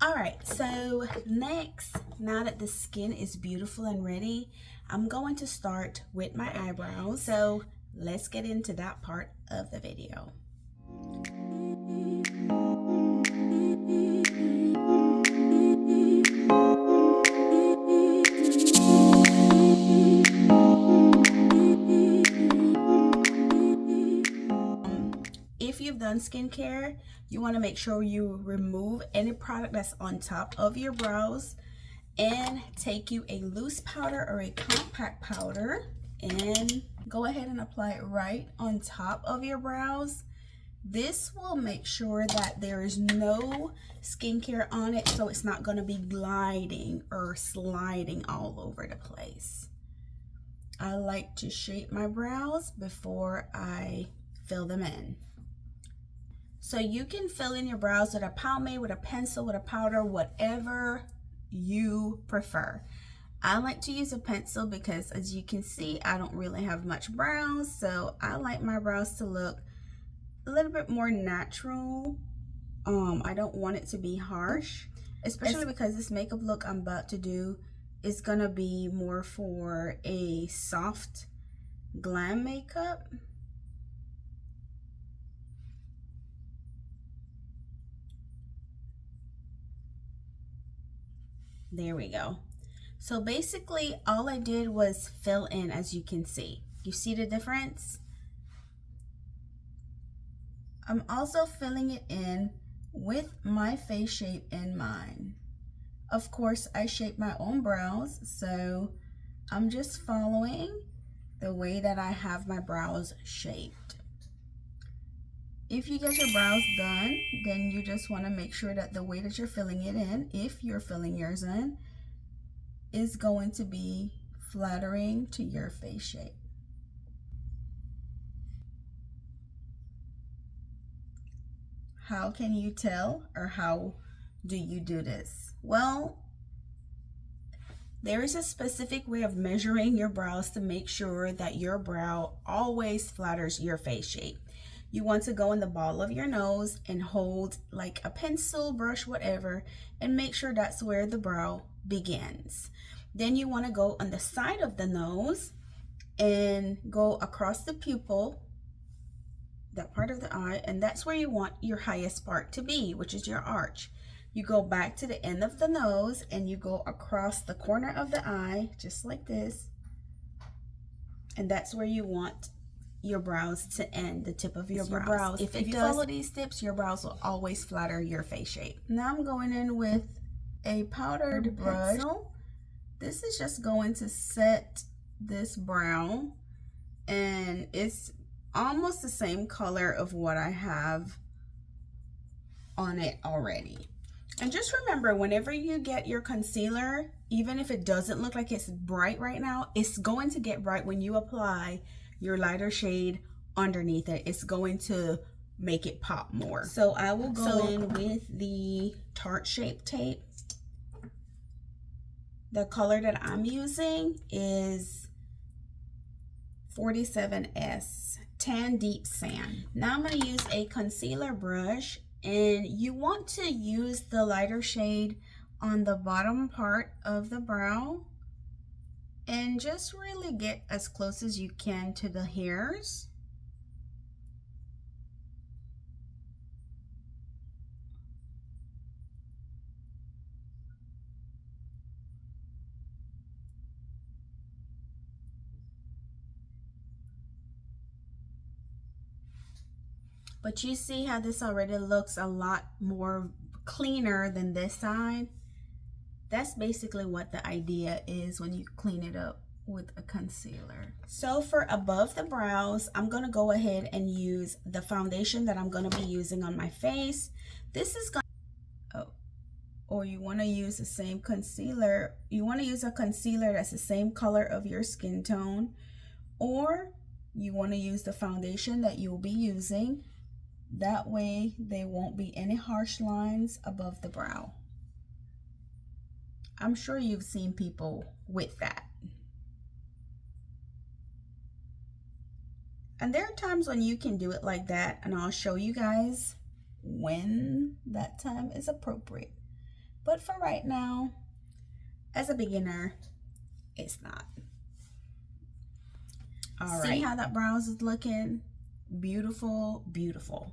All right, so next, now that the skin is beautiful and ready, I'm going to start with my eyebrows. So let's get into that part of the video. If you've done skincare, you want to make sure you remove any product that's on top of your brows and take you a loose powder or a compact powder and go ahead and apply it right on top of your brows. This will make sure that there is no skincare on it, so it's not going to be gliding or sliding all over the place. I like to shape my brows before I fill them in. So you can fill in your brows with a pomade, with a pencil, with a powder, whatever you prefer. I like to use a pencil because, as you can see, I don't really have much brows, so I like my brows to look a little bit more natural. I don't want it to be harsh, especially because this makeup look I'm about to do is gonna be more for a soft glam makeup. There we go. So basically all I did was fill in, as you can see. You see the difference? I'm also filling it in with my face shape in mind. Of course, I shape my own brows, so I'm just following the way that I have my brows shaped. If you get your brows done, then you just want to make sure that the way that you're filling it in, if you're filling yours in, is going to be flattering to your face shape. How can you tell, or how do you do this? Well, there is a specific way of measuring your brows to make sure that your brow always flatters your face shape. You want to go in the ball of your nose and hold like a pencil, brush, whatever, and make sure that's where the brow begins. Then you want to go on the side of the nose and go across the pupil, that part of the eye, and that's where you want your highest part to be, which is your arch. You go back to the end of the nose and you go across the corner of the eye, just like this, and that's where you want your brows to end, the tip of your brows. If you follow these tips, your brows will always flatter your face shape. Now I'm going in with a powdered brush. This is just going to set this brow, and it's almost the same color of what I have on it already. And just remember, whenever you get your concealer, even if it doesn't look like it's bright right now, it's going to get bright when you apply your lighter shade underneath it. It's going to make it pop more. So I will go in with the Tarte Shape Tape. The color that I'm using is 47S, Tan Deep Sand. Now I'm going to use a concealer brush, and you want to use the lighter shade on the bottom part of the brow and just really get as close as you can to the hairs. But you see how this already looks a lot more cleaner than this side? That's basically what the idea is when you clean it up with a concealer. So for above the brows, I'm going to go ahead and use the foundation that I'm going to be using on my face. This is going to, or you want to use the same concealer. You want to use a concealer that's the same color of your skin tone, or you want to use the foundation that you will be using. That way there won't be any harsh lines above the brow. I'm sure you've seen people with that. And there are times when you can do it like that, and I'll show you guys when that time is appropriate. But for right now, as a beginner, it's not. All right. See how that brows is looking? Beautiful, beautiful.